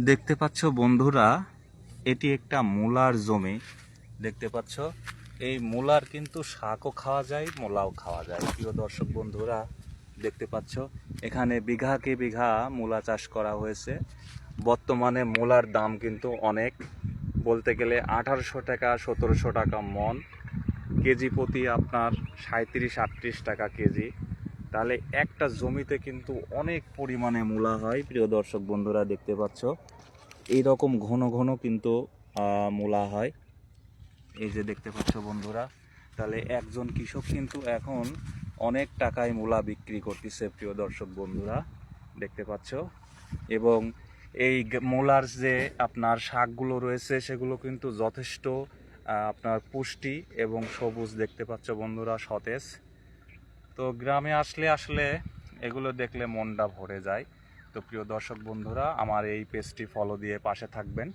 দেখতে পাচ্ছ বন্ধুরা, এটি একটা মূলার জমি। দেখতে পাচ্ছ এই মূলার কিন্তু শাকও খাওয়া যায়, মূলাও খাওয়া যায়। প্রিয় দর্শক বন্ধুরা, দেখতে পাচ্ছ এখানে বিঘাকে বিঘা মূলা চাষ করা হয়েছে। বর্তমানে মূলার দাম কিন্তু অনেক, বলতে গেলে 1800 টাকা 1700 টাকা মন, কেজি প্রতি আপনার 37-38 টাকা কেজি। তাহলে একটা জমিতে কিন্তু অনেক পরিমাণে মূলা হয়। প্রিয় দর্শক বন্ধুরা, দেখতে পাচ্ছ এই রকম ঘন ঘন কিন্তু মূলা হয়। এই যে দেখতে পাচ্ছ বন্ধুরা, তাহলে একজন কৃষক কিন্তু এখন অনেক টাকায় মূলা বিক্রি করতেছে। প্রিয় দর্শক বন্ধুরা, দেখতে পাচ্ছ। এবং এই মূলার যে আপনার শাকগুলো রয়েছে সেগুলো কিন্তু যথেষ্ট আপনার পুষ্টি এবং সবুজ। দেখতে পাচ্ছ বন্ধুরা, সতেজ। তো গ্রামে আসলে আসলে এগুলো দেখলে মনটা ভরে যায়। তো প্রিয় দর্শক বন্ধুরা, আমার এই পেজটি ফলো দিয়ে পাশে থাকবেন।